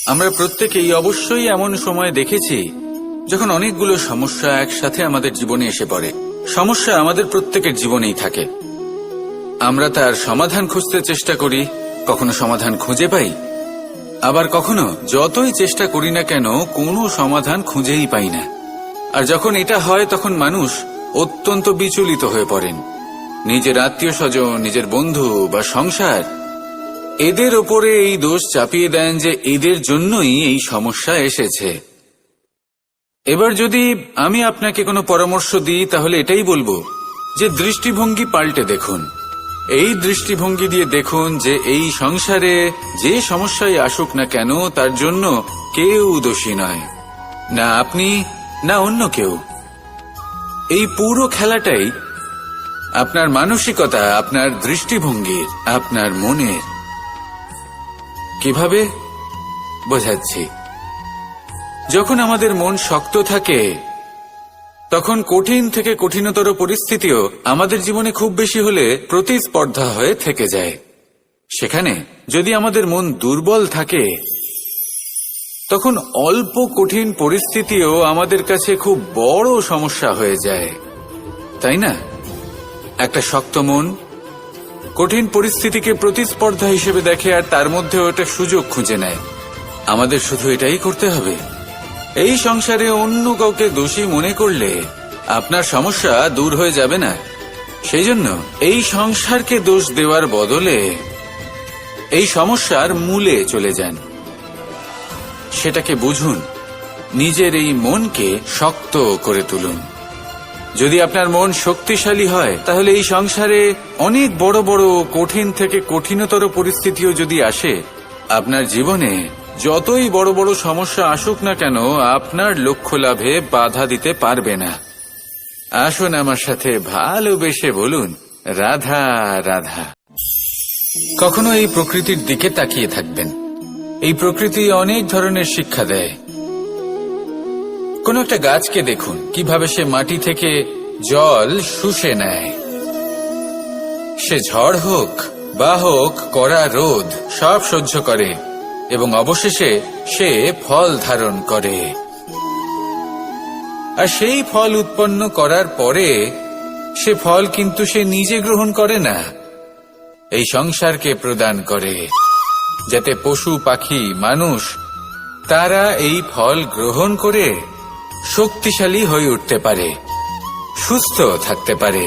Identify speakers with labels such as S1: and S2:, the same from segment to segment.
S1: আমরা প্রত্যেকেই অবশ্যই এমন সময় দেখেছি যখন অনেকগুলো সমস্যা একসাথে আমাদের জীবনে এসে পড়ে। সমস্যা আমাদের প্রত্যেকের জীবনেই থাকে। আমরা তার সমাধান খুঁজতে চেষ্টা করি, কখনো সমাধান খুঁজে পাই, আবার কখনো যতই চেষ্টা করি না কেন কোনো সমাধান খুঁজেই পাই না। আর যখন এটা হয় তখন মানুষ অত্যন্ত বিচলিত হয়ে পড়েন। নিজের আত্মীয় স্বজন, নিজের বন্ধু বা সংসার, এদের ওপরে এই দোষ চাপিয়ে দেন যে এদের জন্যই এই সমস্যা এসেছে। এবার যদি আমি আপনাকে কোনো পরামর্শ দিই তাহলে এটাই বলবো যে দৃষ্টিভঙ্গি পাল্টে দেখুন। এই দৃষ্টিভঙ্গি দিয়ে দেখুন যে এই সংসারে যে সমস্যায় আসুক না কেন তার জন্য কেউ দোষী নয়, না আপনি না অন্য কেউ। এই পুরো খেলাটাই আপনার মানসিকতা, আপনার দৃষ্টিভঙ্গির, আপনার মনের। কিভাবে বোঝাচ্ছি? যখন আমাদের মন শক্ত থাকে তখন কঠিন থেকে কঠিনতর পরিস্থিতিও আমাদের জীবনে খুব বেশি হলে প্রতিস্পর্ধা হয়ে থেকে যায়। সেখানে যদি আমাদের মন দুর্বল থাকে তখন অল্প কঠিন পরিস্থিতিও আমাদের কাছে খুব বড় সমস্যা হয়ে যায়, তাই না? একটা শক্ত মন কঠিন পরিস্থিতিকে প্রতিস্পর্ধা হিসেবে দেখে আর তার মধ্যে ওটা সুযোগ খুঁজে নেয়। আমাদের শুধু এটাই করতে হবে। এই সংসারে অন্য কাউকে দোষী মনে করলে আপনার সমস্যা দূর হয়ে যাবে না। সেই জন্য এই সংসারকে দোষ দেওয়ার বদলে এই সমস্যার মূলে চলে যান, সেটাকে বুঝুন, নিজের এই মনকে শক্ত করে তুলুন। যদি আপনার মন শক্তিশালী হয় তাহলে এই সংসারে অনেক বড় বড় কঠিন থেকে কঠিনতর পরিস্থিতিও যদি আসে, আপনার জীবনে যতই বড় বড় সমস্যা আসুক না কেন আপনার লক্ষ্য লাভে বাধা দিতে পারবে না। আসুন আমার সাথে ভালোবেসে বলুন, রাধা রাধা। কখনো এই প্রকৃতির দিকে তাকিয়ে থাকবেন। এই প্রকৃতি অনেক ধরনের শিক্ষা দেয়। কোন একটা গাছকে দেখুন কিভাবে সে মাটি থেকে জল শুষে নেয়। সে ঝড় হোক বা হোক কড়া রোদ সব সহ্য করে এবং অবশেষে সে ফল ধারণ করে। আর সেই ফল উৎপন্ন করার পরে সে ফল কিন্তু সে নিজে গ্রহণ করে না, এই সংসারকে প্রদান করে, যাতে পশু পাখি মানুষ তারা এই ফল গ্রহণ করে শক্তিশালী হয়ে উঠতে পারে, সুস্থ থাকতে পারে।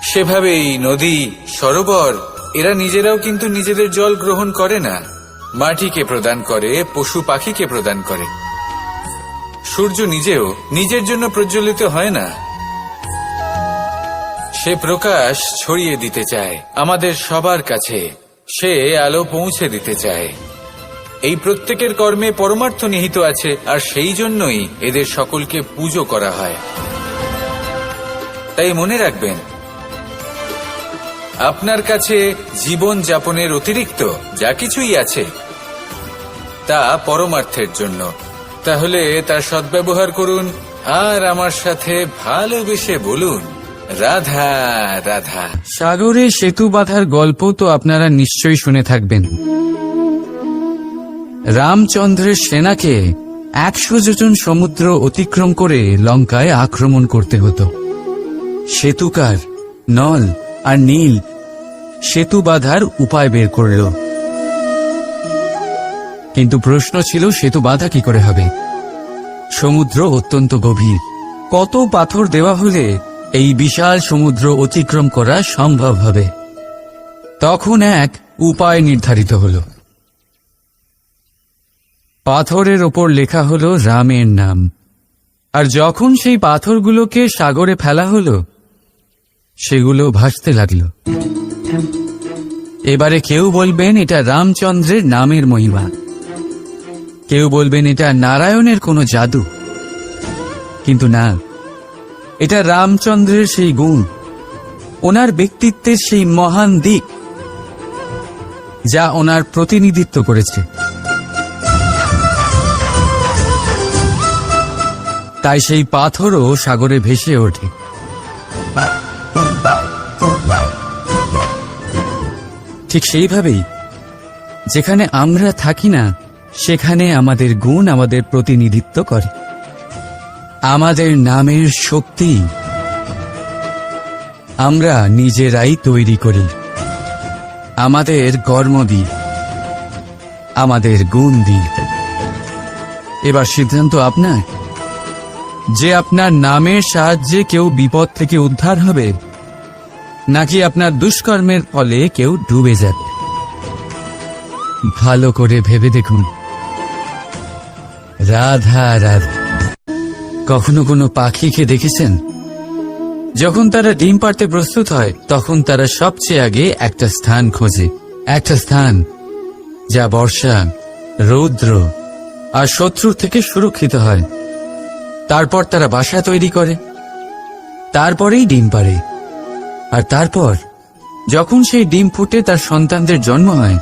S1: সেভাবেই নদী, সরোবর এরা নিজেরাও কিন্তু নিজেদের জল গ্রহণ করে না, মাটিকে প্রদান করে, পশু পাখিকে প্রদান করে। সূর্য নিজেও নিজের জন্য প্রজ্বলিত হয় না, সে প্রকাশ ছড়িয়ে দিতে চায় আমাদের সবার কাছে, সে আলো পৌঁছে দিতে চায়। এই প্রত্যেকের কর্মে পরমার্থ নিহিত আছে, আর সেই জন্যই এদের সকলকে পুজো করা হয়। তাই মনে রাখবেন, আপনার কাছে জীবন যাপনের অতিরিক্ত যা কিছুই আছে তা পরমার্থের জন্য। তাহলে তার সদ্ব্যবহার করুন আর আমার সাথে ভালোবেসে বলুন, রাধা রাধা।
S2: সাগরে সেতু বাঁধার গল্প তো আপনারা নিশ্চয়ই শুনে থাকবেন। রামচন্দ্রের সেনাকে 100 যোজন সমুদ্র অতিক্রম করে লঙ্কায় আক্রমণ করতে হতো। সেতুকার নল আর নীল সেতু বাঁধার উপায় বের করল, কিন্তু প্রশ্ন ছিল সেতু বাঁধা কি করে হবে? সমুদ্র অত্যন্ত গভীর, কত পাথর দেওয়া হলে এই বিশাল সমুদ্র অতিক্রম করা সম্ভব হবে? তখন এক উপায় নির্ধারিত হল। পাথরের ওপর লেখা হলো রামের নাম, আর যখন সেই পাথরগুলোকে সাগরে ফেলা হলো সেগুলো ভাসতে লাগলো। এবারে কেউ বলবেন এটা রামচন্দ্রের নামের মহিমা, কেউ বলবেন এটা নারায়ণের কোনো জাদু, কিন্তু না, এটা রামচন্দ্রের সেই গুণ, ওনার ব্যক্তিত্বের সেই মহান দিক যা ওনার প্রতিনিধিত্ব করেছে। তাই সেই পাথরও সাগরে ভেসে ওঠে। ঠিক সেইভাবেই যেখানে আমরা থাকি না সেখানে আমাদের গুণ আমাদের প্রতিনিধিত্ব করে। আমাদের নামের শক্তি আমরা নিজেরাই তৈরি করি, আমাদের কর্ম দিই, আমাদের গুণ দিই। এবার সিদ্ধান্ত আপনার, যে আপনার নামের সাহায্যে কেউ বিপদ থেকে উদ্ধার হবে, নাকি আপনার দুষ্কর্মের ফলে কেউ ডুবে যাবে। ভালো করে ভেবে দেখুন। রাধা রাধা। কখনো কোনো পাখিকে দেখেছেন? যখন তারা ডিম পাড়তে প্রস্তুত হয় তখন তারা সবচেয়ে আগে একটা স্থান খোঁজে, একটা স্থান যা বর্ষা, রৌদ্র আর শত্রুর থেকে সুরক্ষিত হয়। তারপর তারা বাসা তৈরি করে, তারপরেই ডিম পাড়ে। আর তারপর যখন সেই ডিম ফুটে তার সন্তানদের জন্ম হয়,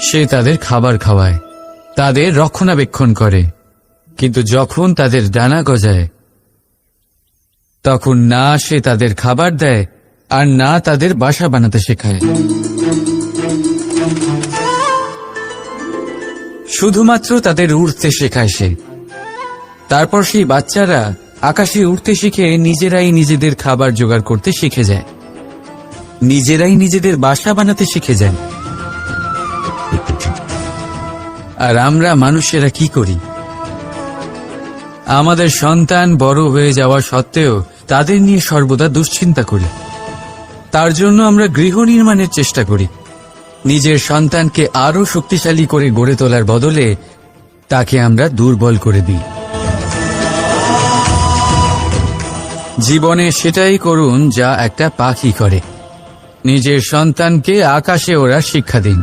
S2: সে তাদের খাবার খাওয়ায়, তাদের রক্ষণাবেক্ষণ করে। কিন্তু যখন তাদের ডানা গজায়, তখন না সে তাদের খাবার দেয় আর না তাদের বাসা বানাতে শেখায়। শুধুমাত্র তাদের উড়তে শেখায় সে। তারপর সেই বাচ্চারা আকাশে উড়তে শিখে নিজেরাই নিজেদের খাবার জোগাড় করতে শিখে যায়, নিজেরাই নিজেদের বাসা বানাতে শিখে যায়। আর আমরা মানুষেরা কি করি? আমাদের সন্তান বড় হয়ে যাওয়া সত্ত্বেও তাদের নিয়ে সর্বদা দুশ্চিন্তা করি। তার জন্য আমরা গৃহ নির্মাণের চেষ্টা করি। নিজের সন্তানকে আরো শক্তিশালী করে গড়ে তোলার বদলে তাকে আমরা দুর্বল করে দিই। জীবনে সেটাই করুন যা একটা পাখি করে। নিজের সন্তানকে আকাশে ওড়ার শিক্ষা দিন,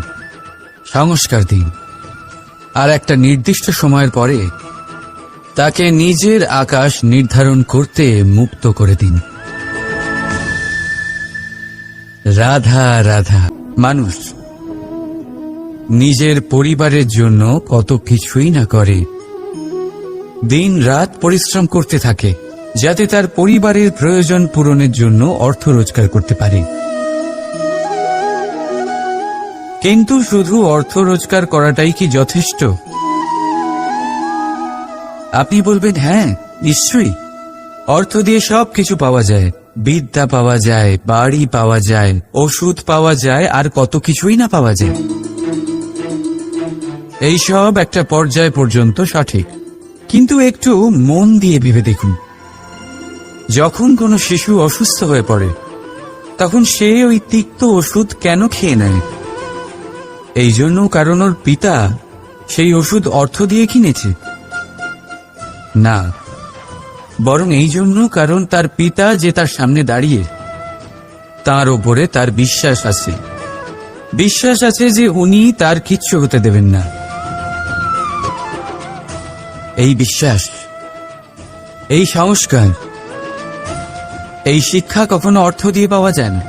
S2: সংস্কার দিন, আর একটা নির্দিষ্ট সময়ের পরে তাকে নিজের আকাশ নির্ধারণ করতে মুক্ত করে দিন। রাধা রাধা। মানুষ নিজের পরিবারের জন্য কত কিছুই না করে, দিন রাত পরিশ্রম করতে থাকে যাতে তার পরিবারের প্রয়োজন পূরণের জন্য অর্থ রোজগার করতে পারে। কিন্তু শুধু অর্থ রোজগার করাটাই কি যথেষ্ট? আপনি বলবেন, হ্যাঁ নিশ্চয়ই, অর্থ দিয়ে সব কিছু পাওয়া যায়, বিদ্যা পাওয়া যায়, বাড়ি পাওয়া যায়, ওষুধ পাওয়া যায়, আর কত কিছুই না পাওয়া যায়। এই সব একটা পর্যায় পর্যন্ত সঠিক, কিন্তু একটু মন দিয়ে ভেবে দেখুন, যখন কোনো শিশু অসুস্থ হয়ে পড়ে তখন সে ওই তিক্ত ওষুধ কেন খেয়ে নেয়? এই জন্য কারণ ওর পিতা সেই ওষুধ অর্থ দিয়ে কিনেছে? না, বরং এই জন্য কারণ তার পিতা যে তার সামনে দাঁড়িয়ে, তার ওপরে তার বিশ্বাস আছে, বিশ্বাস আছে যে উনি তার কিচ্ছু হতে দেবেন না। এই বিশ্বাস, এই সংস্কার, এই শিক্ষা কখনো অর্থ দিয়ে পাওয়া যায় না।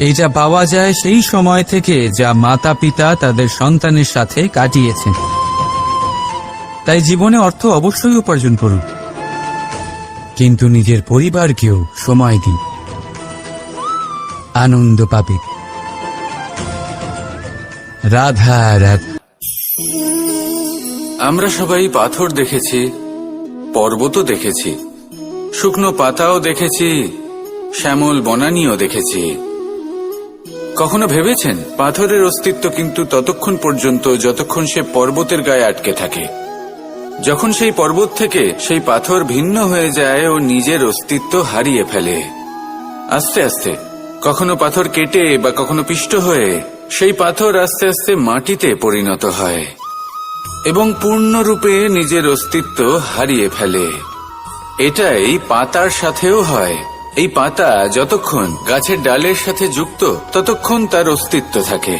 S2: এইটা পাওয়া যায় সেই সময় থেকে যা মাতা পিতা তাদের সন্তানের সাথে কাটিয়েছেন। তাই জীবনে অর্থ অবশ্যই উপার্জন করুন, কিন্তু নিজের পরিবারকেও সময় দিন, আনন্দ পাবে। রাধা রাধা।
S1: আমরা সবাই পাথর দেখেছি, পর্বতও দেখেছি, শুকনো পাতাও দেখেছি, শ্যামল বনানীও দেখেছি। কখনো ভেবেছেন পাথরের অস্তিত্ব কিন্তু ততক্ষণ পর্যন্ত যতক্ষণ সে পর্বতের গায়ে আটকে থাকে। যখন সেই পর্বত থেকে সেই পাথর ভিন্ন হয়ে যায় ও নিজের অস্তিত্ব হারিয়ে ফেলে। আস্তে আস্তে কখনো পাথর কেটে বা কখনো পিষ্ট হয়ে সেই পাথর আস্তে আস্তে মাটিতে পরিণত হয় এবং পূর্ণরূপে নিজের অস্তিত্ব হারিয়ে ফেলে। এটাই পাতার সাথেও হয়। এই পাতা যতক্ষণ গাছের ডালের সাথে যুক্ত ততক্ষণ তার অস্তিত্ব থাকে।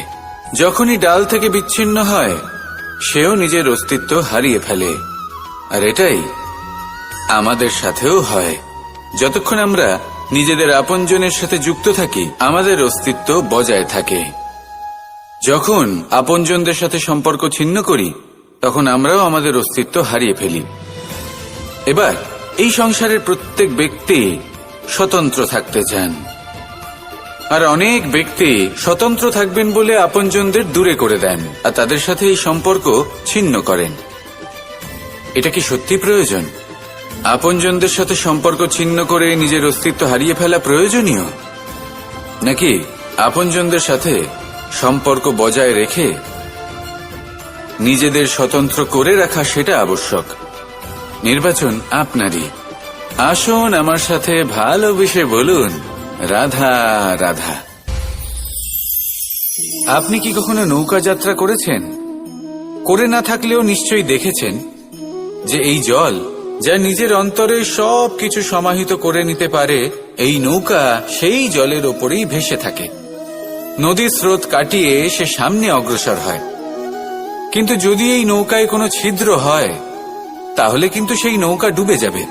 S1: যখনই ডাল থেকে বিচ্ছিন্ন হয় সেও নিজের অস্তিত্ব হারিয়ে ফেলে। আর এটাই আমাদের সাথেও হয়। যতক্ষণ আমরা নিজেদের আপনজনের সাথে যুক্ত থাকি আমাদের অস্তিত্ব বজায় থাকে। যখন আপনজনদের সাথে সম্পর্ক ছিন্ন করি তখন আমরাও আমাদের অস্তিত্ব হারিয়ে ফেলি। এবার এই সংসারের প্রত্যেক ব্যক্তি স্বতন্ত্র থাকতে চান, আর অনেক ব্যক্তি স্বতন্ত্র থাকবেন বলে আপনজনদের দূরে করে দেন আর তাদের সাথে এই সম্পর্ক ছিন্ন করেন। এটা কি সত্যি প্রয়োজন? আপনজনদের সাথে সম্পর্ক ছিন্ন করে নিজের অস্তিত্ব হারিয়ে ফেলা প্রয়োজনীয়, নাকি আপনজনদের সাথে সম্পর্ক বজায় রেখে নিজেদের স্বতন্ত্র করে রাখা সেটা আবশ্যক? নির্বাচন আপনারই। আসুন আমার সাথে ভালোবেসে বলুন, রাধা রাধা। আপনি কি কখনো নৌকা যাত্রা করেছেন? করে না থাকলেও নিশ্চয়ই দেখেছেন যে এই জল যা নিজের অন্তরে সব কিছু সমাহিত করে নিতে পারে, এই নৌকা সেই জলের ওপরেই ভেসে থাকে। নদীর স্রোত কাটিয়ে সে সামনে অগ্রসর হয়। কিন্তু যদি এই নৌকায় কোনো ছিদ্র হয় তাহলে কিন্তু সেই নৌকা ডুবে যাবে।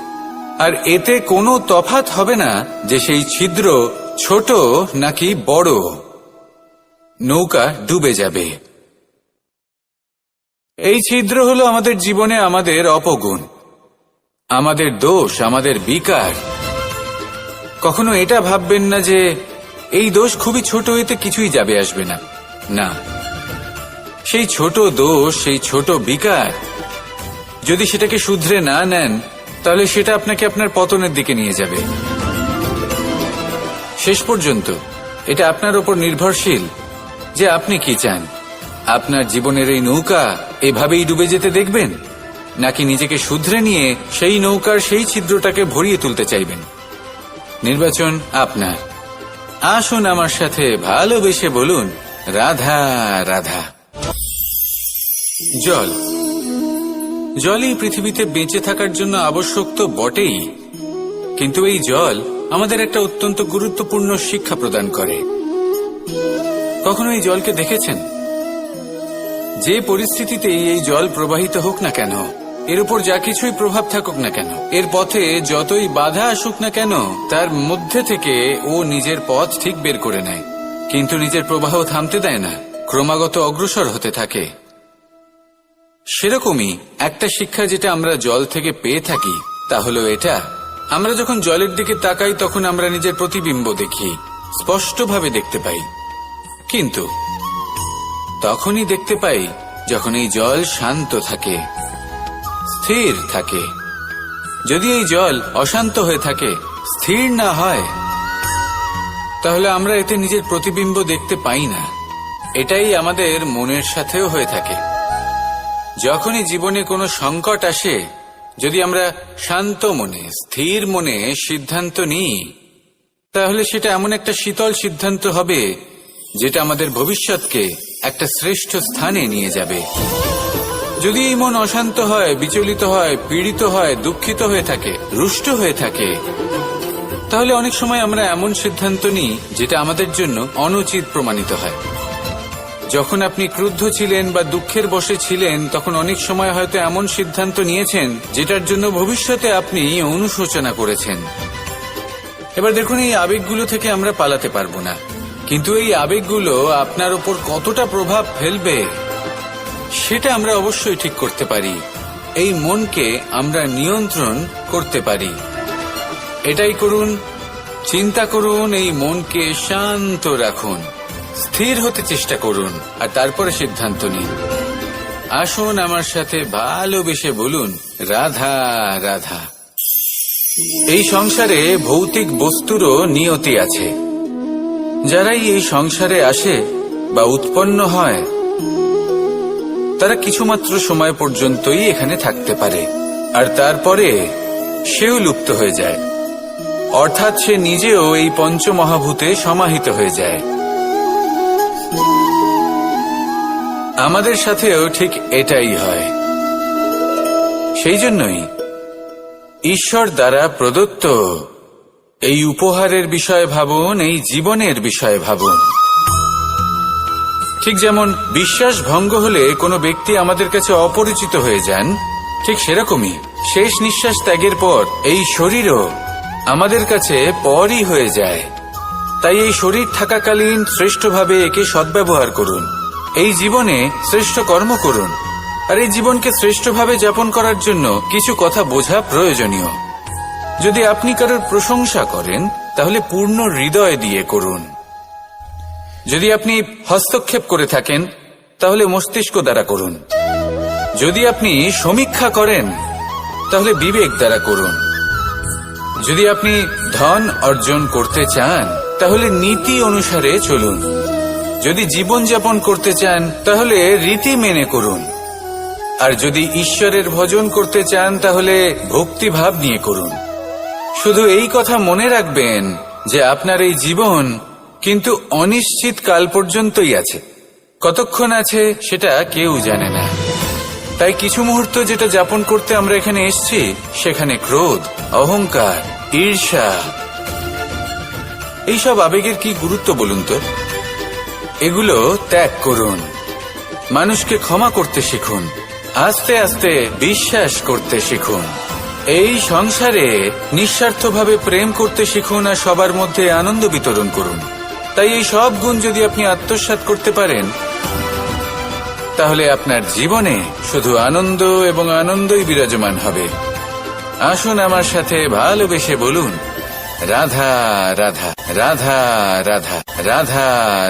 S1: আর এতে কোনো তফাৎ হবে না যে সেই ছিদ্র ছোট নাকি বড়, নৌকা ডুবে যাবে। এই ছিদ্র হলো আমাদের জীবনে আমাদের অপগুণ, আমাদের দোষ, আমাদের বিকার। কখনো এটা ভাববেন না যে এই দোষ খুবই ছোট, এতে কিছুই যাবে আসবে না। না, সেই ছোট দোষ, সেই ছোট বিকার যদি সেটাকে শুধরে না নেন তাহলে সেটা আপনাকে আপনার পতনের দিকে নিয়ে যাবে। শেষ পর্যন্ত এটা আপনার উপর নির্ভরশীল যে আপনি কি চান। আপনার জীবনের এই নৌকা এভাবেই ডুবে যেতে দেখবেন, নাকি নিজেকে শুধরে নিয়ে সেই নৌকার সেই ছিদ্রটাকে ভরিয়ে তুলতে চাইবেন? নির্বাচন আপনার। আসুন আমার সাথে ভালোবেসে বলুন, রাধা রাধা। জল, জলই পৃথিবীতে বেঁচে থাকার জন্য আবশ্যক তো বটেই, কিন্তু এই জল আমাদের একটা অত্যন্ত গুরুত্বপূর্ণ শিক্ষা প্রদান করে। কখনো এই জলকে দেখেছেন? যে পরিস্থিতিতে এই জল প্রবাহিত হোক না কেন, এর উপর যা কিছুই প্রভাব থাকুক না কেন, এর পথে যতই বাধা আসুক না কেন, তার মধ্যে থেকে ও নিজের পথ ঠিক বের করে নেয়, কিন্তু নিজের প্রবাহ থামতে দেয় না, ক্রমাগত অগ্রসর হতে থাকে। সেরকমই একটা শিক্ষা যেটা আমরা জল থেকে পেয়ে থাকি তা হলো এটা, আমরা যখন জলের দিকে তাকাই তখন আমরা নিজের প্রতিবিম্ব দেখি, স্পষ্টভাবে দেখতে পাই। কিন্তু তখনই দেখতে পাই যখন এই জল শান্ত থাকে, স্থির থাকে। যদি এই জল অশান্ত হয়ে থাকে, স্থির না হয়, তাহলে আমরা এতে নিজের প্রতিবিম্ব দেখতে পাই না। এটাই আমাদের মনের সাথেও হয়ে থাকে। যখনই জীবনে কোনো সংকট আসে, যদি আমরা শান্ত মনে, স্থির মনে সিদ্ধান্ত নিই, তাহলে সেটা এমন একটা শীতল সিদ্ধান্ত হবে যেটা আমাদের ভবিষ্যৎকে একটা শ্রেষ্ঠ স্থানে নিয়ে যাবে। যদি এই মন অশান্ত হয়, বিচলিত হয়, পীড়িত হয়, দুঃখিত হয়ে থাকে, রুষ্ট হয়ে থাকে, তাহলে অনেক সময় আমরা এমন সিদ্ধান্ত নিই যেটা আমাদের জন্য অনুচিত প্রমাণিত হয়। যখন আপনি ক্রুদ্ধ ছিলেন বা দুঃখের বশে ছিলেন, তখন অনেক সময় হয়তো এমন সিদ্ধান্ত নিয়েছেন যেটার জন্য ভবিষ্যতে আপনি অনুশোচনা করেছেন। এবার দেখুন, এই আবেগগুলো থেকে আমরা পালাতে পারবো না, কিন্তু এই আবেগগুলো আপনার উপর কতটা প্রভাব ফেলবে সেটা আমরা অবশ্যই ঠিক করতে পারি। এই মনকে আমরা নিয়ন্ত্রণ করতে পারি। এটাই করুন, চিন্তা করুন, এই মনকে শান্ত রাখুন, স্থির হতে চেষ্টা করুন, আর তারপরে সিদ্ধান্ত নিন। আসুন আমার সাথে ভালোবেসে বলুন, রাধা রাধা। এই সংসারে ভৌতিক বস্তুরও নিয়তি আছে। যারাই এই সংসারে আসে বা উৎপন্ন হয়, তারা কিছুমাত্র সময় পর্যন্তই এখানে থাকতে পারে, আর তারপরে সেও লুপ্ত হয়ে যায়, অর্থাৎ সে নিজেও এই পঞ্চমহাভূতে সমাহিত হয়ে যায়। আমাদের সাথেও ঠিক এটাই হয়। সেই জন্যই ঈশ্বর দ্বারা প্রদত্ত এই উপহারের বিষয়ে ভাবুন, এই জীবনের বিষয়ে ভাবুন। ঠিক যেমন বিশ্বাস ভঙ্গ হলে কোনো ব্যক্তি আমাদের কাছে অপরিচিত হয়ে যান, ঠিক সেরকমই শেষ নিঃশ্বাস ত্যাগের পর এই শরীরও আমাদের কাছে পরই হয়ে যায়। তাই এই শরীর থাকাকালীন শ্রেষ্ঠভাবে একে সদ্ব্যবহার করুন, এই জীবনে শ্রেষ্ঠ কর্ম করুন। আর এই জীবনকে শ্রেষ্ঠভাবে যাপন করার জন্য কিছু কথা বোঝা প্রয়োজনীয়। যদি আপনি কারোর প্রশংসা করেন, তাহলে পূর্ণ হৃদয় দিয়ে করুন। যদি আপনি হস্তক্ষেপ করে থাকেন তাহলে মস্তিষ্ক দ্বারা করুন। যদি আপনি সমীক্ষা করেন তাহলে বিবেক দ্বারা করুন। যদি আপনি ধন অর্জন করতে চান তাহলে নীতি অনুসারে চলুন। যদি জীবনযাপন করতে চান তাহলে রীতি মেনে করুন। আর যদি ঈশ্বরের ভজন করতে চান তাহলে ভক্তিভাব নিয়ে করুন। শুধু এই কথা মনে রাখবেন যে আপনার এই জীবন কিন্তু অনিশ্চিত কাল পর্যন্তই আছে। কতক্ষণ আছে সেটা কেউ জানে না। তাই কিছু মুহূর্ত যেটা যাপন করতে আমরা এখানে এসেছি সেখানে ক্রোধ, অহংকার, ঈর্ষা, এইসব আবেগের কি গুরুত্ব বলুন তো? এগুলো ত্যাগ করুন। মানুষকে ক্ষমা করতে শিখুন। আস্তে আস্তে বিশ্বাস করতে শিখুন। এই সংসারে নিঃস্বার্থভাবে প্রেম করতে শিখুন আর সবার মধ্যে আনন্দ বিতরণ করুন। তাই এই সব গুণ যদি আপনি আত্মসাৎ করতে পারেন তাহলে আপনার জীবনে শুধু আনন্দ এবং আনন্দই বিরাজমান হবে। আসুন আমার সাথে ভালোবেসে বলুন, রাধা রাধা রাধা রাধা রাধা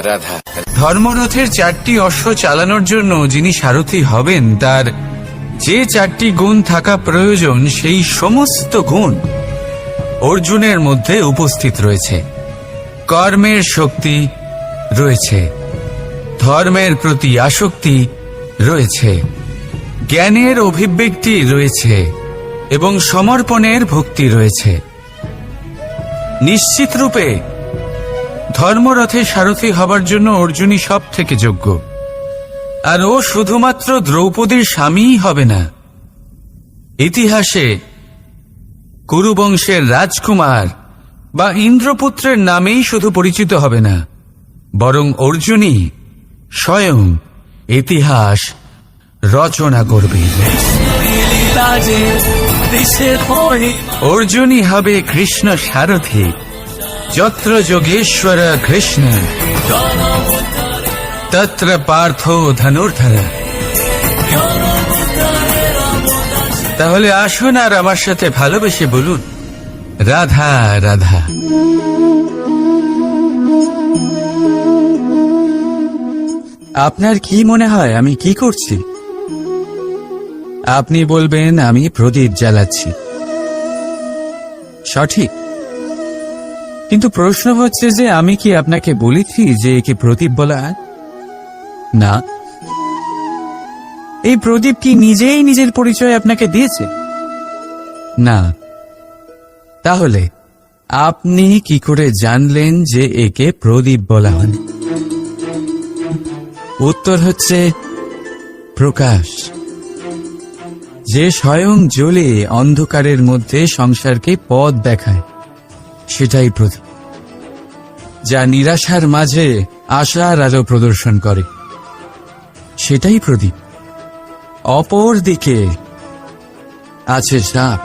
S1: রাধা।
S2: ধর্মরথের 4টি অশ্ব চালানোর জন্য যিনি সারথি হবেন তার যে 4টি গুণ থাকা প্রয়োজন সেই সমস্ত গুণ অর্জুনের মধ্যে উপস্থিত রয়েছে। কর্মের শক্তি রয়েছে, ধর্মের প্রতি আসক্তি রয়েছে, জ্ঞানের অভিব্যক্তি রয়েছে এবং সমর্পণের ভক্তি রয়েছে। নিশ্চিত রূপে ধর্মরথে সারথি হবার জন্য অর্জুনই সব থেকে যোগ্য। আর ও শুধুমাত্র দ্রৌপদীর স্বামীই হবে না, ইতিহাসে কুরুবংশের রাজকুমার বা ইন্দ্রপুত্রের নামেই শুধু পরিচিত হবে না, বরং অর্জুনই স্বয়ং ইতিহাস রচনা করবে। অর্জুনই হবে কৃষ্ণ সারথি, যত্র যোগেশ্বর কৃষ্ণ তত্র পার্থ ধনুর্ধর। তাহলে আসুন আর আমার সাথে ভালোবেসে বলুন, রাধা রাধা। আপনার কি মনে হয় আমি কি করছি? আপনি বলবেন আমি প্রদীপ জ্বালাচ্ছি। সঠিক, কিন্তু প্রশ্ন হচ্ছে যে আমি কি আপনাকে বলেছি যে একে প্রদীপ বলা হয়? না। এই প্রদীপ কি নিজেই নিজের পরিচয় আপনাকে দিয়েছে? না। তাহলে আপনি কি করে জানলেন যে একে প্রদীপ বলা হয়? উত্তর হচ্ছে প্রকাশ, যে স্বয়ং জ্বলে অন্ধকারের মধ্যে সংসারকে পথ দেখায়, সেটাই প্রদীপ। যা নিরাশার মাঝে আশার আলো প্রদর্শন করে, সেটাই প্রদীপ। অপর দিকে আছে সাপ,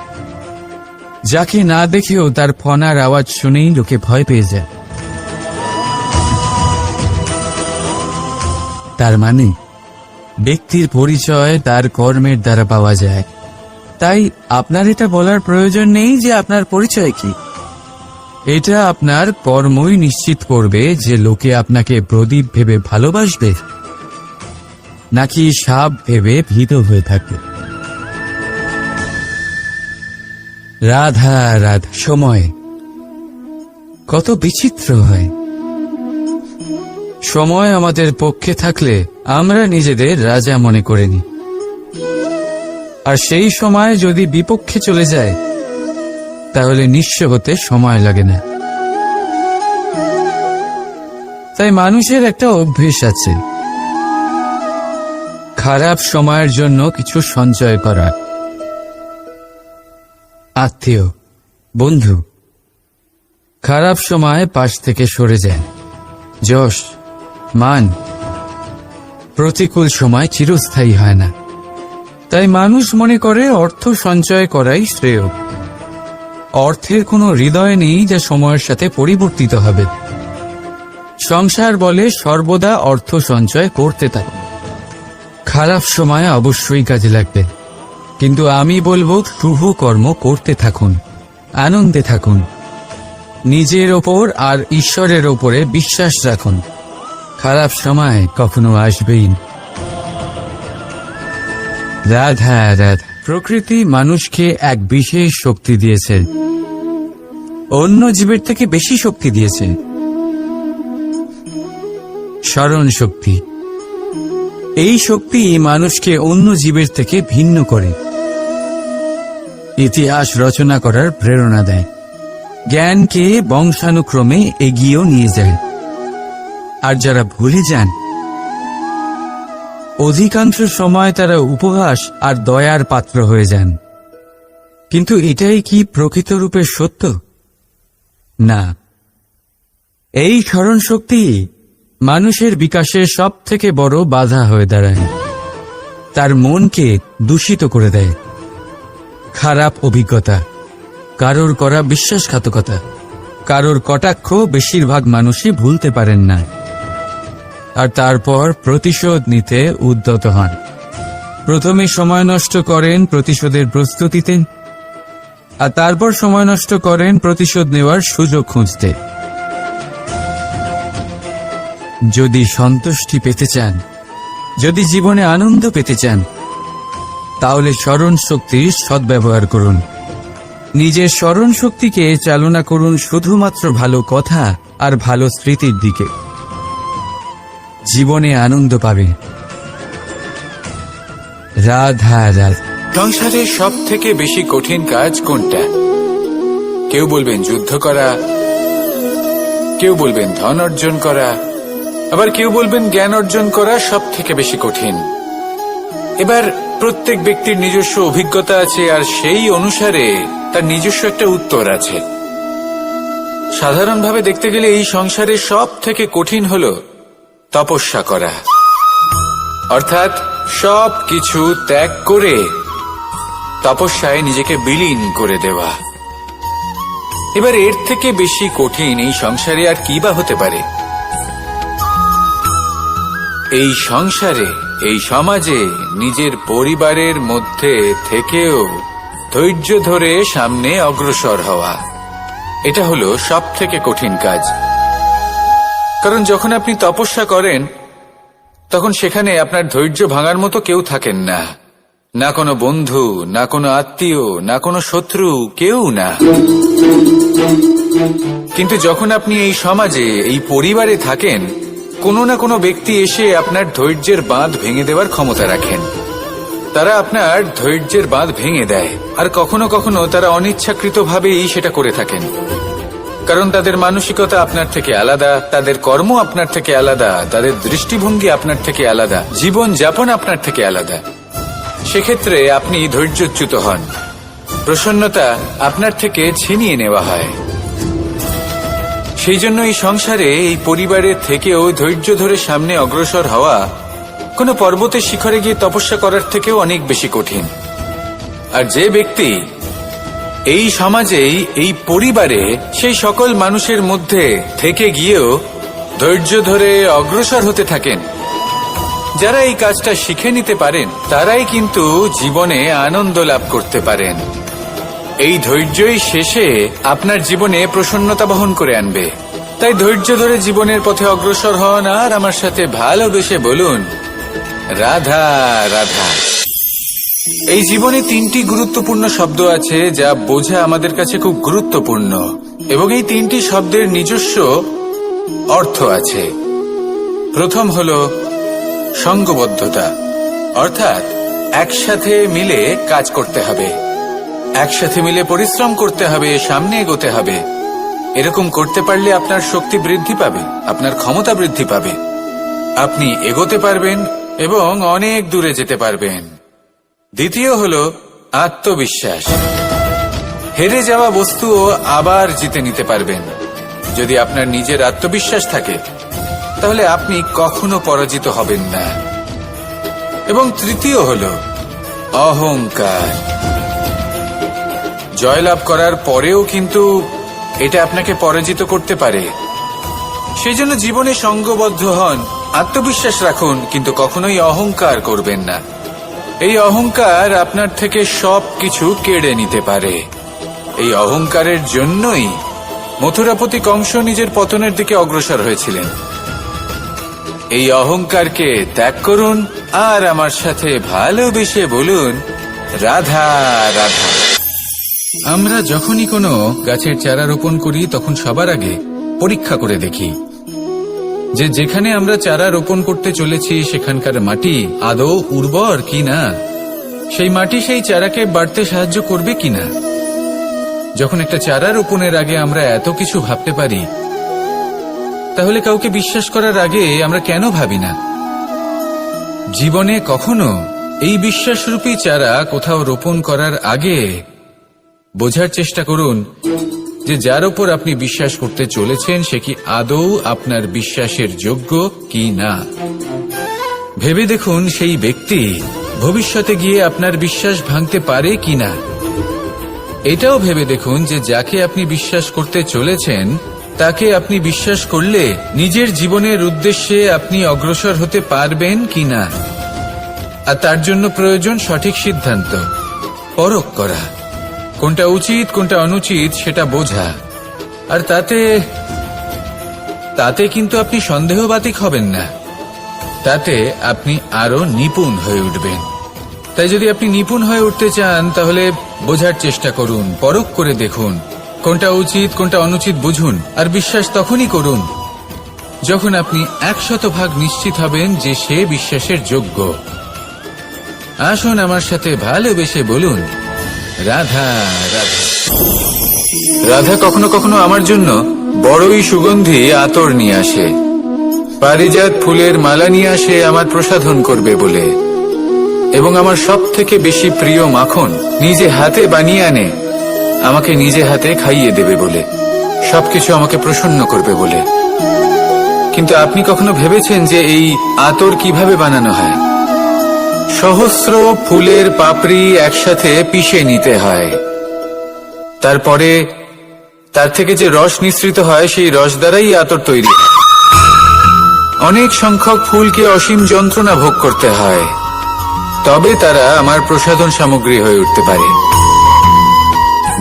S2: যাকে না দেখেও তার ফনার আওয়াজ শুনেই লোকে ভয় পেয়ে যায়। তার মানে ব্যক্তির পরিচয় তার কর্মের দ্বারা পাওয়া যায়। তাই আপনার এটা বলার প্রয়োজন নেই যে আপনার পরিচয় কি। এটা আপনার কর্মই নিশ্চিত করবে যে লোকে আপনাকে প্রদীপ ভেবে ভালোবাসবে নাকি সাপ ভেবে ভীত হয়ে থাকবে। রাধা রাধা। সময় কত বিচিত্র হয়। সময় আমাদের পক্ষে থাকলে আমরা নিজেদের রাজা মনে করে নিই, আর সেই সময় যদি বিপক্ষে চলে যায় তাহলে নিঃস্ব হতে সময় লাগে না। তাই মানুষের একটা অভ্যেস আছে, খারাপ সময়ের জন্য কিছু সঞ্চয় করা। আত্মীয়, বন্ধু খারাপ সময় পাশ থেকে সরে যায়। যশ, মান প্রতিকূল সময় চিরস্থায়ী হয় না। তাই মানুষ মনে করে অর্থ সঞ্চয় করাই শ্রেয়। অর্থের কোনো হৃদয় নেই যা সময়ের সাথে পরিবর্তিত হবে। সংসার বলে সর্বদা অর্থ সঞ্চয় করতে থাকো। খারাপ সময় অবশ্যই কাজে লাগবে, কিন্তু আমি বলবো শুভ কর্ম করতে থাকুন, আনন্দে থাকুন, নিজের ওপর আর ঈশ্বরের ওপরে বিশ্বাস রাখুন। খারাপ সময় কখনো আসবেই না। রাধা রাধা। প্রকৃতি মানুষকে এক বিশেষ শক্তি দিয়েছে, অন্য জীবের থেকে বেশি শক্তি দিয়েছে। স্মরণ শক্তি। এই শক্তি মানুষকে অন্য জীবের থেকে ভিন্ন করে, ইতিহাস রচনা করার প্রেরণা দেয়, জ্ঞানকে বংশানুক্রমে এগিয়েও নিয়ে যায়। আর যারা ভুলে যান, অধিকাংশ সময় তারা উপহাস আর দয়ার পাত্র হয়ে যান। কিন্তু এটাই কি প্রকৃতরূপে সত্য? না। এই স্মরণ শক্তি মানুষের বিকাশের সব থেকে বড় বাধা হয়ে দাঁড়ায়। তার মনকে দূষিত করে দেয়। খারাপ অভিজ্ঞতা, কারোর করা বিশ্বাসঘাতকতা, কারোর কটাক্ষ বেশিরভাগ মানুষই ভুলতে পারেন না। আর তারপর প্রতিশোধ নিতে উদ্যত হন। প্রথমে সময় নষ্ট করেন প্রতিশোধের প্রস্তুতিতে, আর তারপর সময় নষ্ট করেন প্রতিশোধ নেওয়ার সুযোগ খুঁজতে। যদি সন্তুষ্টি পেতে চান, যদি জীবনে আনন্দ পেতে চান, তাহলে স্মরণ শক্তির সদ্ব্যবহার করুন। নিজের স্মরণ শক্তিকে চালনা করুন শুধুমাত্র ভালো কথা আর ভালো স্মৃতির দিকে। জীবনে আনন্দ পাবে। রাধা রাধা।
S1: সংসারে সব থেকে বেশি কঠিন কাজ কোনটা? কেউ বলবেন যুদ্ধ করা, কেউ বলবেন ধন অর্জন করা, আবার কেউ বলবেন জ্ঞান অর্জন করা সব থেকে বেশি কঠিন। এবার প্রত্যেক ব্যক্তির নিজস্ব অভিজ্ঞতা আছে, আর সেই অনুসারে তার নিজস্ব একটা উত্তর আছে। সাধারণভাবে দেখতে গেলে এই সংসারে সব থেকে কঠিন হলো তপস্যা করা, অর্থাৎ সব কিছু ত্যাগ করে তপস্যায় নিজেকে বিলীন করে দেওয়া। এবার এর থেকে বেশি কঠিন এই সংসারে আর কি বা হতে পারে? এই সংসারে, এই সমাজে, নিজের পরিবারের মধ্যে থেকেও ধৈর্য ধরে সামনে অগ্রসর হওয়া, এটা হলো সব থেকে কঠিন কাজ। কারণ যখন আপনি তপস্যা করেন, তখন সেখানে আপনার ধৈর্য ভাঙার মতো কেউ থাকেন না, না কোনো বন্ধু, না কোনো আত্মীয়, না কোনো শত্রু, কেউ না। কিন্তু যখন আপনি এই সমাজে, এই পরিবারে থাকেন, কোনো না কোনো ব্যক্তি এসে আপনার ধৈর্যের বাঁধ ভেঙে দেওয়ার ক্ষমতা রাখেন। তারা আপনার ধৈর্যের বাঁধ ভেঙে দেয়, আর কখনো কখনো তারা অনিচ্ছাকৃতভাবেই সেটা করে থাকেন। কারণ তাদের মানসিকতা আপনার থেকে আলাদা, তাদের কর্ম আপনার থেকে আলাদা, তাদের দৃষ্টিভঙ্গি আপনার থেকে আলাদা, জীবন যাপন আপনার থেকে আলাদা। সেক্ষেত্রে আপনি ধৈর্যচ্যুত হন, প্রসন্নতা আপনার থেকে ছিনিয়ে নেওয়া হয়। সেই জন্য এই সংসারে, এই পরিবারের থেকেও ধৈর্য ধরে সামনে অগ্রসর হওয়া কোনো পর্বতের শিখরে গিয়ে তপস্যা করার থেকেও অনেক বেশি কঠিন। আর যে ব্যক্তি এই সমাজেই, এই পরিবারে, সেই সকল মানুষের মধ্যে থেকে গিয়েও ধৈর্য ধরে অগ্রসর হতে থাকেন, যারা এই কাজটা শিখে নিতে পারেন, তারাই কিন্তু জীবনে আনন্দ লাভ করতে পারেন। এই ধৈর্যই শেষে আপনার জীবনে প্রসন্নতা বহন করে আনবে। তাই ধৈর্য ধরে জীবনের পথে অগ্রসর হন, আর আমার সাথে ভালোবেসে বলুন রাধা রাধা। এই জীবনে তিনটি গুরুত্বপূর্ণ শব্দ আছে যা বোঝা আমাদের কাছে খুব গুরুত্বপূর্ণ, এবং এই তিনটি শব্দের নিজস্ব অর্থ আছে। প্রথম হলো সঙ্গবদ্ধতা, অর্থাৎ একসাথে মিলে কাজ করতে হবে, একসাথে মিলে পরিশ্রম করতে হবে, সামনে এগোতে হবে। এরকম করতে পারলে আপনার শক্তি বৃদ্ধি পাবে, আপনার ক্ষমতা বৃদ্ধি পাবে, আপনি এগোতে পারবেন এবং অনেক দূরে যেতে পারবেন। দ্বিতীয় হলো আত্মবিশ্বাস। হেরে যাওয়া বস্তুও আবার জিতে নিতে পারবেন। যদি আপনার নিজের আত্মবিশ্বাস থাকে, তাহলে আপনি কখনো পরাজিত হবেন না। এবং তৃতীয় হলো অহংকার। জয়লাভ করার পরেও কিন্তু এটা আপনাকে পরাজিত করতে পারে। সেই জন্য জীবনে সঙ্গবদ্ধ হন, আত্মবিশ্বাস রাখুন, কিন্তু কখনোই অহংকার করবেন না। এই অহংকার আপনার থেকে সবকিছু কেড়ে নিতে পারে। এই অহংকারের জন্যই মথুরাপতি কংস নিজের পতনের দিকে অগ্রসর হয়েছিলেন। এই অহংকারকে ত্যাগ করুন আর আমার সাথে ভালোবেসে বলুন, রাধা রাধা। আমরা যখনই কোনো গাছের চারা রোপণ করি তখন সবার আগে পরীক্ষা করে দেখি যে যেখানে আমরা চারা রোপণ করতে চলেছি সেখানকার মাটি আদৌ উর্বর কিনা, সেই মাটি সেই চারাকে বাড়তে সাহায্য করবে কিনা। যখন একটা চারা রোপণের আগে আমরা এত কিছু ভাবতে পারি, তাহলে কাউকে বিশ্বাস করার আগে আমরা কেন ভাবি না? জীবনে কখনো এই বিশ্বাসরূপী চারা কোথাও রোপণ করার আগে বোঝার চেষ্টা করুন যে যার উপর আপনি বিশ্বাস করতে চলেছেন সে কি আদৌ আপনার বিশ্বাসের যোগ্য কি না। ভেবে দেখুন সেই ব্যক্তি ভবিষ্যতে গিয়ে আপনার বিশ্বাস ভাঙতে পারে কিনা। এটাও ভেবে দেখুন যে যাকে আপনি বিশ্বাস করতে চলেছেন তাকে আপনি বিশ্বাস করলে নিজের জীবনের উদ্দেশ্যে আপনি অগ্রসর হতে পারবেন কিনা। আর তার জন্য প্রয়োজন সঠিক সিদ্ধান্ত, পরখ করা, কোনটা উচিত কোনটা অনুচিত সেটা বোঝা। আর তাতে কিন্তু আপনি সন্দেহবাতিক হবেন না, তাতে আপনি আরো নিপুণ হয়ে উঠবেন। তাই যদি আপনি নিপুণ হয়ে উঠতে চান তাহলে বোঝার চেষ্টা করুন, পরখ করে দেখুন, কোনটা উচিত কোনটা অনুচিত বুঝুন। আর বিশ্বাস তখনই করুন যখন আপনি 100% নিশ্চিত হবেন যে সে বিশ্বাসের যোগ্য। আসুন আমার সাথে ভালোবেসে বলুন, রাধা রাধা। রাধা কখনো কখনো আমার জন্য বড়ই সুগন্ধি আতর নিয়ে আসে, পারিজাত ফুলের মালা নিয়ে আসে আমার প্রসাধন করবে বলে, এবং আমার সব থেকে বেশি প্রিয় মাখন নিজে হাতে বানিয়ে আনে আমাকে নিজে হাতে খাইয়ে দেবে বলে, সবকিছু আমাকে প্রসন্ন করবে বলে। কিন্তু আপনি কখনো ভেবেছেন যে এই আতর কিভাবে বানানো হয়? সহস্র ফুলের পাপড়ি একসাথে পিষে নিতে হয়, তারপরে তার থেকে যে রস নিঃসৃত হয় সেই রস দ্বারাই আতর তৈরি হয়। অনেক সংখ্যক ফুলকে অসীম যন্ত্রণা ভোগ করতে হয়, তবে তারা আমার প্রসাধন সামগ্রী হয়ে উঠতে পারে।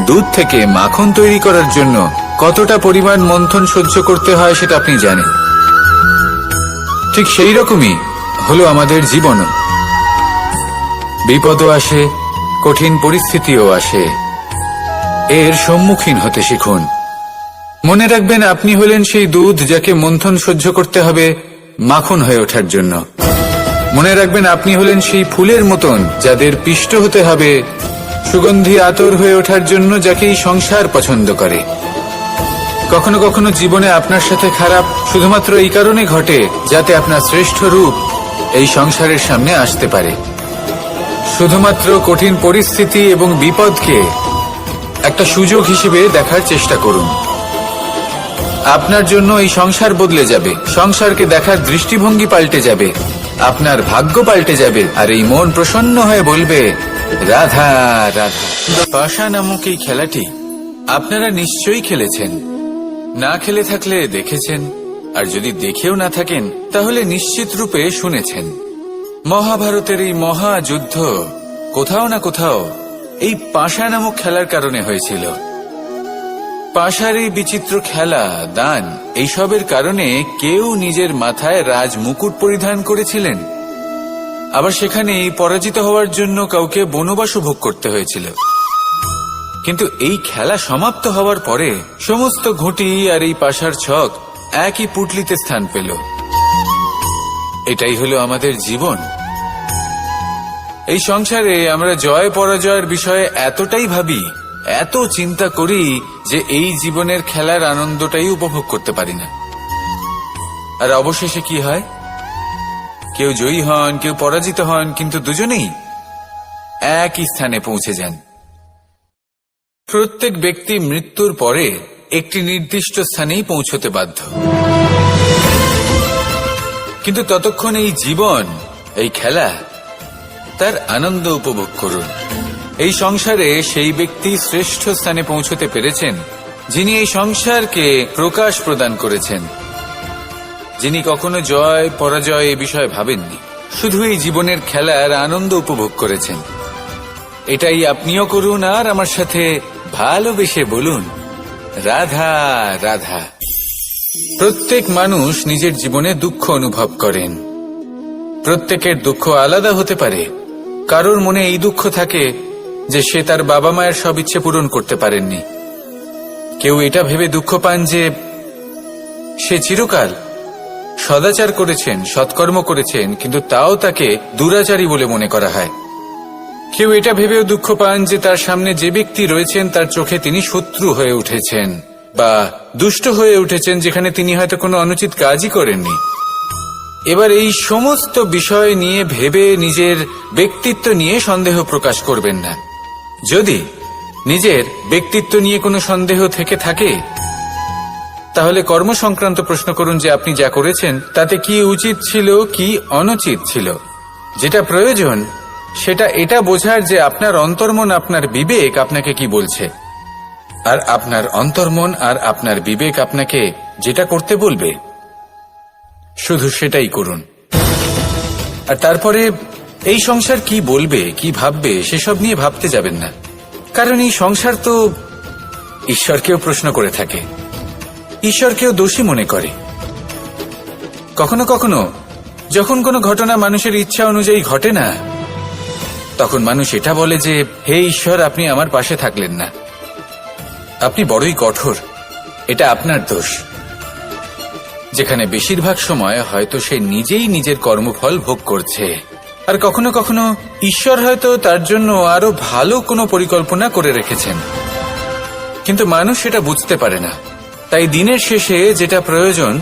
S1: দুধ থেকে মাখন তৈরি করার জন্য কতটা পরিমাণ মন্থন সহ্য করতে হয় সেটা আপনি জানেন। ঠিক সেই রকমই হলো আমাদের জীবনও। বিপদও আসে, কঠিন পরিস্থিতিও আসে, এর সম্মুখীন হতে শিখুন। মনে রাখবেন আপনি হলেন সেই দুধ যাকে মন্থন সহ্য করতে হবে মাখন হয়ে ওঠার জন্য। মনে রাখবেন আপনি হলেন সেই ফুলের মতন যাদের পিষ্ট হতে হবে সুগন্ধি আতর হয়ে ওঠার জন্য, যাকে এই সংসার পছন্দ করে। কখনো কখনো জীবনে আপনার সাথে খারাপ শুধুমাত্র এই কারণে ঘটে যাতে আপনার শ্রেষ্ঠ রূপ এই সংসারের সামনে আসতে পারে। শুধুমাত্র কঠিন পরিস্থিতি এবং বিপদকে একটা সুযোগ হিসেবে দেখার চেষ্টা করুন। আপনার জন্য এই সংসার বদলে যাবে, সংসারকে দেখার দৃষ্টিভঙ্গি পাল্টে যাবে, আপনার ভাগ্য পাল্টে যাবে, আর এই মন প্রসন্ন হয়ে বলবে, রাধা রাধা। পাশা নামক এই খেলাটি আপনারা নিশ্চয়ই খেলেছেন, না খেলে থাকলে দেখেছেন, আর যদি দেখেও না থাকেন তাহলে নিশ্চিত রূপে শুনেছেন। মহাভারতের এই মহাযুদ্ধ কোথাও না কোথাও এই পাশা নামক খেলার কারণে হয়েছিল। পাশার এই বিচিত্র খেলা, দান, এইসবের কারণে কেউ নিজের মাথায় রাজ মুকুট পরিধান করেছিলেন, আবার সেখানেই পরাজিত হওয়ার জন্য কাউকে বনবাসও ভোগ করতে হয়েছিল। কিন্তু এই খেলা সমাপ্ত হওয়ার পরে সমস্ত ঘুঁটি আর এই পাশার ছক একই পুটলিতে স্থান পেল। এটাই হলো আমাদের জীবন। এই সংসারে আমরা জয় পরাজয়ের বিষয়ে এতটাই ভাবি, এত চিন্তা করি যে এই জীবনের খেলার আনন্দটাই উপভোগ করতে পারি না। আর অবশেষে কি হয়? কেউ জয়ী হন, কেউ পরাজিত হন, কিন্তু দুজনেই একই স্থানে পৌঁছে যান। প্রত্যেক ব্যক্তি মৃত্যুর পরে একটি নির্দিষ্ট স্থানেই পৌঁছতে বাধ্য, কিন্তু ততক্ষণ এই জীবন, এই খেলা, তার আনন্দ উপভোগ করুন। এই সংসারে সেই ব্যক্তি শ্রেষ্ঠ স্থানে পৌঁছতে পেরেছেন যিনি এই সংসারকে প্রকাশ প্রদান করেছেন, যিনি কখনো জয় পরাজয় এ বিষয়ে ভাবেননি, শুধু এই জীবনের খেলার আনন্দ উপভোগ করেছেন। এটাই আপনিও করুন আর আমার সাথে ভালোবেসে বলুন, রাধা রাধা। প্রত্যেক মানুষ নিজের জীবনে দুঃখ অনুভব করেন। প্রত্যেকের দুঃখ আলাদা হতে পারে। কারোর মনে এই দুঃখ থাকে যে সে তার বাবা মায়ের সব ইচ্ছে পূরণ করতে পারেননি। কেউ এটা ভেবে দুঃখ পান যে সে চিরকাল সদাচার করেছেন, সৎকর্ম করেছেন, কিন্তু তাও তাকে দুরাচারী বলে মনে করা হয়। কেউ এটা ভেবেও দুঃখ পান যে তার সামনে যে ব্যক্তি রয়েছেন তার চোখে তিনি শত্রু হয়ে উঠেছেন বা দুষ্ট হয়ে উঠেছেন, যেখানে তিনি হয়তো কোনো অনুচিত কাজই করেননি। এবার এই সমস্ত বিষয় নিয়ে ভেবে নিজের ব্যক্তিত্ব নিয়ে সন্দেহ প্রকাশ করবেন না। যদি নিজের ব্যক্তিত্ব নিয়ে কোনো সন্দেহ থেকে থাকে, তাহলে কর্ম সংক্রান্ত প্রশ্ন করুন যে আপনি যা করেছেন তাতে কি উচিত ছিল, কি অনুচিত ছিল। যেটা প্রয়োজন সেটা এটা বোঝার যে আপনার অন্তর্মন, আপনার বিবেক আপনাকে কি বলছে, আর আপনার অন্তর্মন আর আপনার বিবেক আপনাকে যেটা করতে বলবে শুধু সেটাই করুন। আর তারপরে এই সংসার কি বলবে, কি ভাববে সেসব নিয়ে ভাবতে যাবেন না। কারণ এই সংসার তো ঈশ্বরকেও প্রশ্ন করে থাকে, ঈশ্বরকেও দোষী মনে করে। কখনো কখনো যখন কোনো ঘটনা মানুষের ইচ্ছা অনুযায়ী ঘটে না, তখন মানুষ এটা বলে যে হে ঈশ্বর, আপনি আমার পাশে থাকলেন না, আপনি বড়ই কঠোর, এটা আপনার দোষ। যেখানে বেশিরভাগ সময় হয়তো সে নিজেই নিজের কর্মফল ভোগ করছে। আর কখনো কখনো ঈশ্বর হয়তো তার জন্য আরো ভালো কোনো পরিকল্পনা করে রেখেছেন, কিন্তু মানুষ সেটা বুঝতে পারে না। তাই দিনের শেষে যেটা প্রয়োজন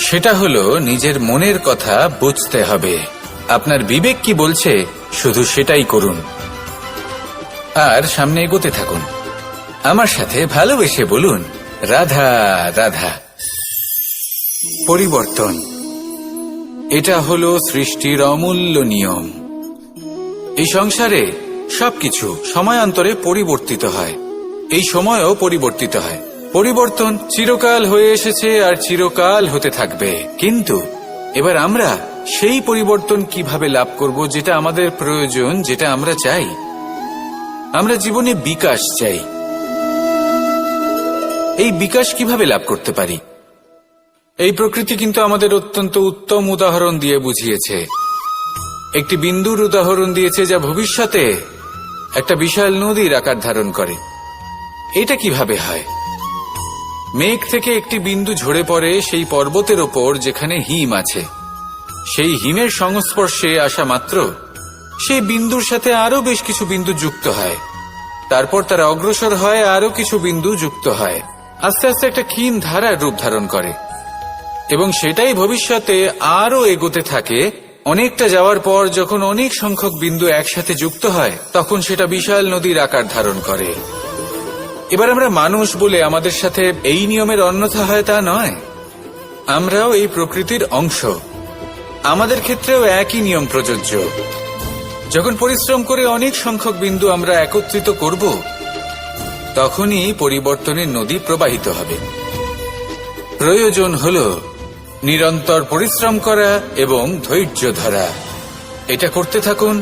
S1: সেটা হলো নিজের মনের কথা বুঝতে হবে। আপনার বিবেক কি বলছে শুধু সেটাই করুন আর সামনে এগোতে থাকুন। আমার সাথে ভালোবেসে বলুন, রাধা রাধা। পরিবর্তন, এটা হলো সৃষ্টির অমূল্য নিয়ম। এই সংসারে সবকিছু সময়ান্তরে পরিবর্তিত হয়, এই সময়ও পরিবর্তিত হয়। পরিবর্তন চিরকাল হয়ে এসেছে আর চিরকাল হতে থাকবে। কিন্তু এবার আমরা সেই পরিবর্তন কিভাবে লাভ করব যেটা আমাদের প্রয়োজন, যেটা আমরা চাই। আমরা জীবনে বিকাশ চাই। এই বিকাশ কিভাবে লাভ করতে পারি? এই প্রকৃতি কিন্তু আমাদের অত্যন্ত উত্তম উদাহরণ দিয়ে বুঝিয়েছে। একটি বিন্দুর উদাহরণ দিয়েছে যা ভবিষ্যতে একটা বিশাল নদীর আকার ধারণ করে। এটা কিভাবে হয়? মেঘ থেকে একটি বিন্দু ঝরে পড়ে সেই পর্বতের ওপর যেখানে হিম আছে। সেই হিমের সংস্পর্শে আসা মাত্র সেই বিন্দুর সাথে আরো বেশ কিছু বিন্দু যুক্ত হয়। তারপর তারা অগ্রসর হয়, আরো কিছু বিন্দু যুক্ত হয়, আস্তে আস্তে একটা ক্ষীণ ধারার রূপ ধারণ করে এবং সেটাই ভবিষ্যতে আরো এগোতে থাকে। অনেকটা যাওয়ার পর যখন অনেক সংখ্যক বিন্দু একসাথে যুক্ত হয়, তখন সেটা বিশাল নদীর আকার ধারণ করে। এবার আমরা মানুষ বলে আমাদের সাথে এই নিয়মের অন্যথা হয় তা নয়। আমরাও এই প্রকৃতির অংশ, আমাদের ক্ষেত্রেও একই নিয়ম প্রযোজ্য। যখন পরিশ্রম করে অনেক সংখ্যক বিন্দু আমরা একত্রিত করব, তখনই পরিবর্তনের নদী প্রবাহিত হবে। প্রয়োজন হল নিরন্তর পরিশ্রম করা এবং ধৈর্য ধরা। এটা করতে থাকুন,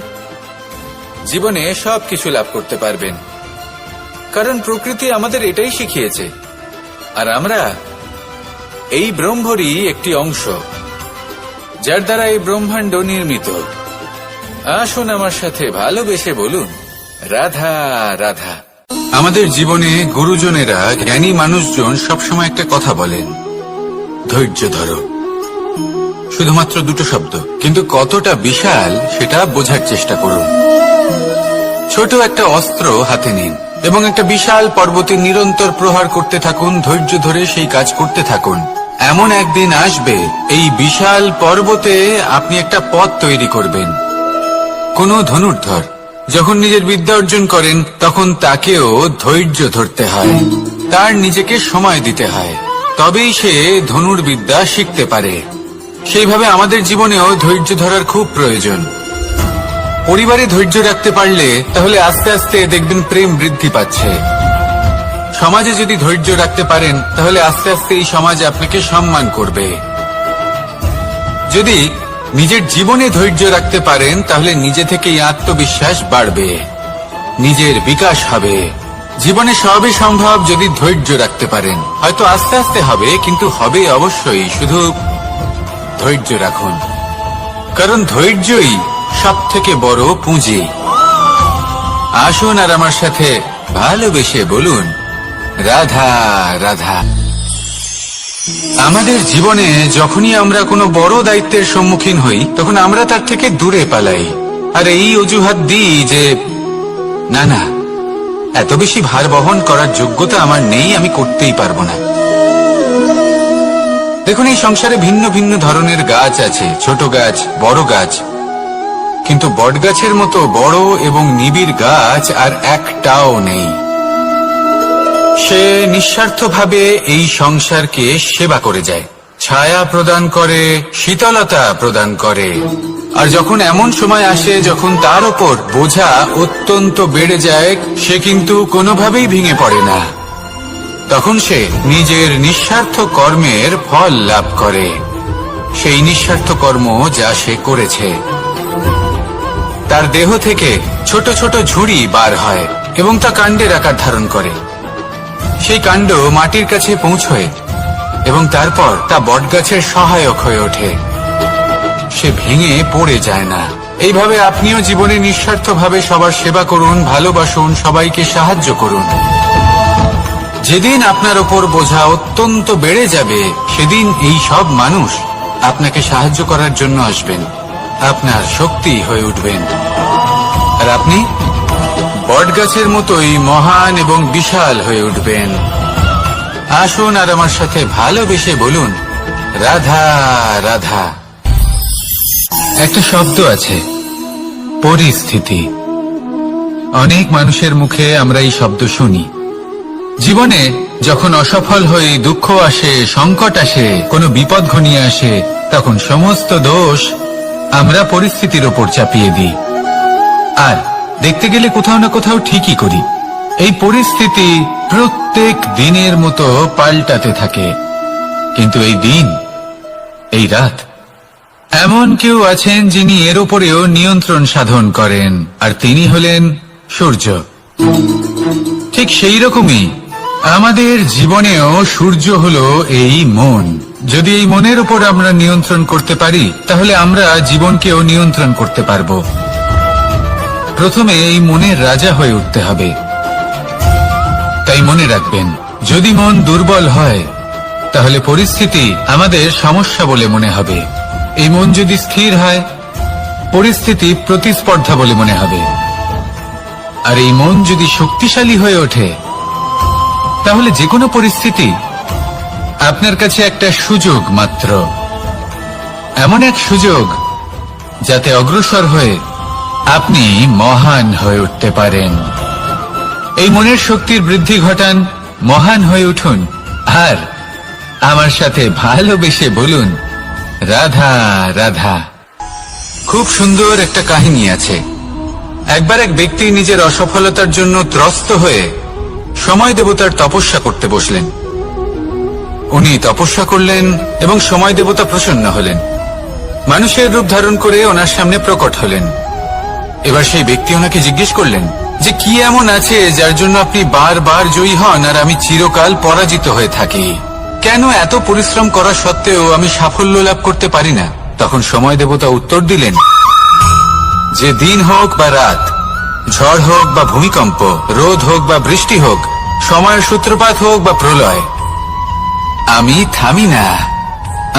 S1: জীবনে সবকিছু লাভ করতে পারবেন। কারণ প্রকৃতি আমাদের এটাই শিখিয়েছে, আর আমরা এই ব্রহ্মরই একটি অংশ, যার দ্বারা এই ব্রহ্মাণ্ড নির্মিত। আসুন আমার সাথে ভালোবেসে বলুন, রাধা রাধা। আমাদের জীবনে গুরুজনেরা, জ্ঞানী মানুষজন সবসময় একটা কথা বলেন, ধৈর্য ধরো। শুধুমাত্র দুটো শব্দ, কিন্তু কতটা বিশাল সেটা বোঝার চেষ্টা করুন। ছোট একটা অস্ত্র হাতে নিন এবং একটা বিশাল পর্বতে নিরন্তর প্রহার করতে থাকুন। ধৈর্য ধরে সেই কাজ করতে থাকুন। এমন একদিন আসবে এই বিশাল পর্বতে আপনি একটা পথ তৈরি করবেন। কোন ধনুর্ধর যখন নিজের বিদ্যা অর্জন করেন, তখন তাকেও ধৈর্য ধরতে হয়, তার নিজেকে সময় দিতে হয়, তবেই সে ধনুর্বিদ্যা শিখতে পারে। সেইভাবে আমাদের জীবনেও ধৈর্য ধরার খুব প্রয়োজন। পরিবারে ধৈর্য রাখতে পারলে তাহলে আস্তে আস্তে দেখবেন প্রেম বৃদ্ধি পাচ্ছে। সমাজে যদি ধৈর্য রাখতে পারেন, তাহলে আস্তে আস্তে এই সমাজ আপনাকে সম্মান করবে। যদি নিজের জীবনে ধৈর্য রাখতে পারেন, তাহলে নিজে থেকেই আত্মবিশ্বাস বাড়বে, নিজের বিকাশ হবে, জীবনে সবই সম্ভব যদি ধৈর্য রাখতে পারেন। হয়তো আস্তে আস্তে হবে, কিন্তু হবে অবশ্যই। শুধু ধৈর্য রাখুন, কারণ ধৈর্যই সব থেকে বড় পুঁজি। আসুন আর আমার সাথে ভালোবেসে বলুন, রাধা রাধা। আমাদের জীবনে যখনই আমরা কোনো বড় দায়িত্বের সম্মুখীন হই, তখন আমরা তার থেকে দূরে পালাই, আর এই অজুহাত দিই যে না না, এত বেশি ভার বহন করার যোগ্যতা আমার নেই, আমি করতেই পারবো না। দেখুন, এই সংসারে ভিন্ন ভিন্ন ধরনের গাছ আছে, ছোট গাছ, বড় গাছ, কিন্তু বটগাছের মতো বড় এবং নিবিড় গাছ আর একটাও নেই। সে নিঃস্বার্থভাবে এই সংসারকে সেবা করে যায়, ছায়া প্রদান করে, শীতলতা প্রদান করে। আর যখন এমন সময় আসে যখন তার ওপর বোঝা অত্যন্ত বেড়ে যায়, সে কিন্তু কোনোভাবেই ভেঙে পড়ে না। তখন সে নিজের নিঃস্বার্থ কর্মের ফল লাভ করে, সেই নিঃস্বার্থ কর্ম যা সে করেছে। তার দেহ থেকে ছোট ছোট ঝুড়ি বার হয় এবং তা কাণ্ডের আকার ধারণ করে। সেই কাণ্ড মাটির কাছে পৌঁছয় এবং তারপর তা বটগাছের সহায়ক হয়ে ওঠে। সে ভেঙে পড়ে যায় না। এইভাবে আপনিও জীবনে নিঃস্বার্থভাবে সবার সেবা করুন, ভালোবাসুন, সবাইকে সাহায্য করুন। যেদিন আপনার ওপর বোঝা অত্যন্ত বেড়ে যাবে, সেদিন এই সব মানুষ আপনাকে সাহায্য করার জন্য আসবেন, আপনার শক্তি হয়ে উঠবেন, আর আপনি বটগাছের মতোই মহান এবং বিশাল হয়ে উঠবেন। আসুন আর আমার সাথে ভালোবেসে বলুন, রাধা রাধা। একটা শব্দ আছে, পরিস্থিতি। অনেক মানুষের মুখে আমরা এই শব্দ শুনি। জীবনে যখন অসফল হয়ে দুঃখ আসে, সংকট আসে, কোনো বিপদ ঘনিয়ে আসে, তখন সমস্ত দোষ আমরা পরিস্থিতির ওপর চাপিয়ে দিই, আর দেখতে গেলে কোথাও না কোথাও ঠিকই করি। এই পরিস্থিতি প্রত্যেক দিনের মতো পাল্টাতে থাকে, কিন্তু এই দিন, এই রাত, এমন কেউ আছেন যিনি এর উপরেও নিয়ন্ত্রণ সাধন করেন, আর তিনি হলেন সূর্য। ঠিক সেই রকমই আমাদের জীবনেও সূর্য হলো এই মন। যদি এই মনের উপর আমরা নিয়ন্ত্রণ করতে পারি, তাহলে আমরা জীবনকেও নিয়ন্ত্রণ করতে পারব। প্রথমে এই মনের রাজা হয়ে উঠতে হবে। তাই মনে রাখবেন, যদি মন দুর্বল হয়, তাহলে পরিস্থিতি আমাদের সমস্যা বলে মনে হবে। এই মন যদি স্থির হয়, পরিস্থিতি প্রতিস্পর্ধা বলে মনে হবে। আর এই মন যদি শক্তিশালী হয়ে ওঠে, তাহলে যে কোনো পরিস্থিতি আপনার কাছে একটা সুযোগ মাত্র, এমন এক সুযোগ যাতে অগ্রসর হয়ে আপনি মহান হয়ে উঠতে পারেন। এই মনের শক্তির বৃদ্ধি ঘটান, মহান হয়ে উঠুন, আর আমার সাথে ভালোবেসে বলুন, রাধা রাধা। খুব সুন্দর একটা কাহিনী আছে। একবার এক ব্যক্তি নিজের অসফলতার জন্য ত্রস্ত হয়ে সময় দেবতার তপস্যা করতে বসলেন। উনি তপস্যা করলেন এবং সময় দেবতা প্রসন্ন হলেন, মানুষের রূপ ধারণ করে ওনার সামনে প্রকট হলেন। এবার সেই ব্যক্তি ওনাকে জিজ্ঞেস করলেন যে কি এমন আছে যার জন্য আপনি বারবার জয়ী হন আর আমি চিরকাল পরাজিত হয়ে থাকি? কেন এত পরিশ্রম করা সত্ত্বেও আমি সাফল্য লাভ করতে পারি না? তখন সময় দেবতা উত্তর দিলেন যে দিন হোক বা রাত, ঝড় হোক বা ভূমিকম্প, রোদ হোক বা বৃষ্টি হোক, সময়ের সূত্রপাত হোক বা প্রলয়, আমি থামি না,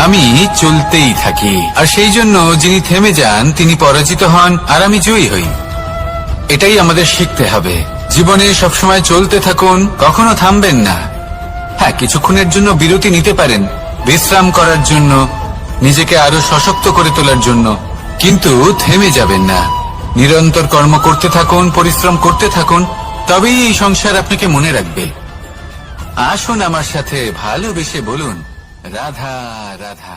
S1: আমি চলতেই থাকি। আর সেই জন্য যিনি থেমে যান তিনি পরাজিত হন আর আমি জয়ী হই। এটাই আমাদের শিখতে হবে। জীবনে সবসময় চলতে থাকুন, কখনো থামবেন না। হ্যাঁ, কিছুক্ষণের জন্য বিরতি নিতে পারেন, বিশ্রাম করার জন্য, নিজেকে আরো সশক্ত করে তোলার জন্য, কিন্তু থেমে যাবেন না। নিরন্তর কর্ম করতে থাকুন, পরিশ্রম করতে থাকুন, তবেই এই সংসার আপনাকে মনে রাখবে। আসুন আমার সাথে ভালোবেসে বলুন, রাধা রাধা।